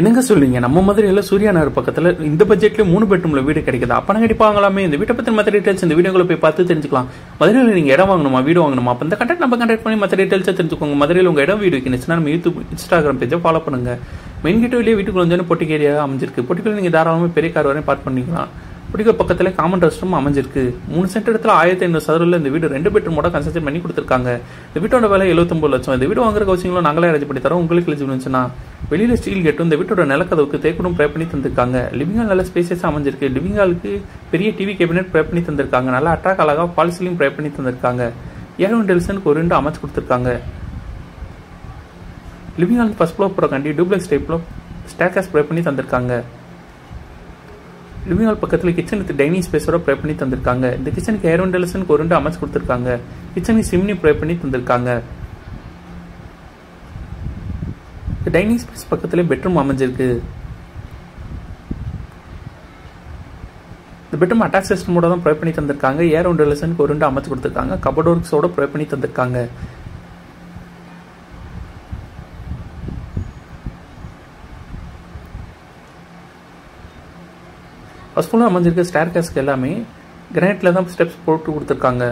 என்னங்க சொல்றீங்க? நம்ம மதுரையில சூர்யா நகர் பக்கத்துல இந்த பட்ஜெட்ல 3 பெட்ரூம்ல வீடு கிடைக்குது. அப்ப கண்டிப்பா வாங்கலாமே. இந்த வீட்டை பத்தி மற்ற டீடைல்ஸ் இந்த வீடியோக்குள்ள போய் பார்த்து தெரிஞ்சுக்கலாம். மதுரையில் நீங்க இடம் வாங்கணுமா, வீடு வாங்கணுமா, அப்ப இந்த கண்டெக்ட் நம்ம கண்டெக்ட் பண்ணி மற்ற டீடைல்ஸை தெரிஞ்சுக்கோங்க. மதுரையில் உங்க இடம் வீடு வைக்கணும்னா நம்ம யூடியூப் இன்ஸ்டாகிராம் பேஜை ஃபாலோ பண்ணுங்க. மெயின் கேட் வெளியே வீட்டுக்குள்ள வந்து பொட்டிக் ஏரியா அமைஞ்சிருக்கு. பொட்டிக்குள்ள நீங்க தாராளமாக பெரிய கார் வரையும் பார்க் பண்ணிக்கலாம். பொட்டிக்கு பக்கத்துல காமன் ரெஸ்ட் ரூம் அமைஞ்சிருக்கு. 3 சென்ட் இடத்துல 1500 சதுரத்தில் இந்த வீடு 2 பெட்ரூமோட கன்ஸ்ட்ரக்ஷன் பண்ணி கொடுத்துருக்காங்க. இந்த வீட்டோட விலை 79 லட்சம். இந்த வீடு வாங்குற கவுசிங்களோ நாங்களே அரேஞ்ச் பண்ணி தரோம். உங்களுக்கு எலிஜிபிள் இருந்துச்சுன்னா வெளியில ஸ்டீல் கேட்டும் இந்த வீட்டோட நிலக்கதவுக்கு தேக்கூடும் ப்ரே பண்ணி தந்திருக்காங்க. லிவிங் ஹால் நல்ல ஸ்பேசியஸா அமைஞ்சிருக்கு. லிவிங் ஹாலுக்கு பெரிய டிவி கேபினெட் ப்ரே பண்ணி தந்திருக்காங்க. நல்லா அட்ராக்ட் அழகா ஃபால் சீலிங் ப்ரே பண்ணி தந்திருக்காங்க. ஏர்வன் டெலிசனுக்கு ஒரு விண்டோ அமைச்சு கொடுத்துருக்காங்க. லிவிங் ஹால் ஃபர்ஸ்ட் ஃப்ளோர் போற கண்டி டூப்ளெக்ஸ் டைப்ல ஸ்டேர்கேஸ் ப்ரே பண்ணி தந்திருக்காங்க. லிவிங் ஹால் பக்கத்துல கிச்சன் வித் டைனிங் ஸ்பேஸோட ப்ரே பண்ணி தந்திருக்காங்க. இந்த கிச்சனுக்கு ஏர்வன் டெலிசனுக்கு ஒரு விண்டோ அமைச்சு கொடுத்துருக்காங்க. கிச்சனுக்கு சிம்னி ப்ரே பண்ணி தந்திருக்காங்க. டைனிங் ஸ்பேஸ் பக்கத்துல பெட்ரூம் அமைஞ்சிருக்கு. இந்த பெட்ரூம் அட்டாச் சிஸ்டமோட தான் ப்ரே பண்ணி தந்திருக்காங்க. ஏர் ஒன் டெலிசனுக்கு ஒரு விண்டோ அமைச்சு கொடுத்துருக்காங்க. கபோர்ட் ஒர்க்ஸோட ப்ரே பண்ணி தந்திருக்காங்க. ஃபர்ஸ்ட் ஃப்ளோர் அமைஞ்சிருக்க ஸ்டேர் கேஸ்க்கு எல்லாமே கிரானைட்ல தான் ஸ்டெப்ஸ் போட்டு கொடுத்துருக்காங்க.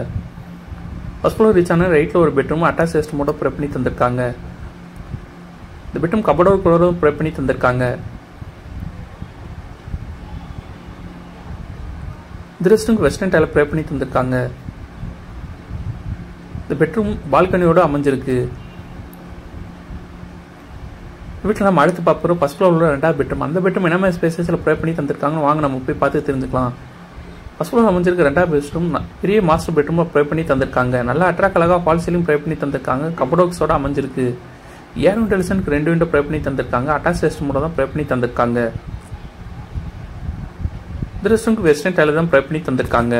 ஃபர்ஸ்ட் ஃப்ளோர் ரீச் ஆன ரைட்ல ஒரு பெட்ரூம் அட்டாச் சிஸ்டமோட ப்ரே பண்ணி தந்திருக்காங்க. இந்த பெட்ரூம் கபோர்ட் கலரும் ப்ரே பண்ணி தந்திருக்காங்க. இந்த ரெஸ்ட்ரூம்க்கு வெஸ்டர்ன் டைல ப்ரே பண்ணி தந்திருக்காங்க. இந்த பெட்ரூம் பால்கனியோட அமைஞ்சிருக்கு. வீட்டில் நம்ம அடுத்து பார்க்குறோம் ஃபர்ஸ்ட் ஃப்ளோரில் 2வது பெட்ரூம். அந்த பெட்ரூம் என்ன மாதிரி ஸ்பேசஸில் ப்ரே பண்ணி தந்திருக்காங்க வாங்க நம்ம போய் பார்த்து தெரிஞ்சுக்கலாம். ஃபர்ஸ்ட் ஃப்ளோர் அமைஞ்சிருக்க 2வது பெட்ரூம் பெரிய மாஸ்டர் பெட்ரூம் ப்ரே பண்ணி தந்திருக்காங்க. நல்லா அட்ராக்ட் அழகாக ஃபால் சீலிங் ப்ரே பண்ணி தந்திருக்காங்க. கபோர்ட்ஸோட அமைஞ்சிருக்கு. ஏர் ஒன் டெலிசனுக்கு 2 விண்டோ ப்ரே பண்ணி தந்திருக்காங்க. அட்டாச் சிஸ்டமோட தான் ப்ரே பண்ணி தந்திருக்காங்க. இந்த ரெஸ்ட்ரூம்க்கு வெஸ்டர்ன் டைல தான் ப்ரே பண்ணி தந்திருக்காங்க.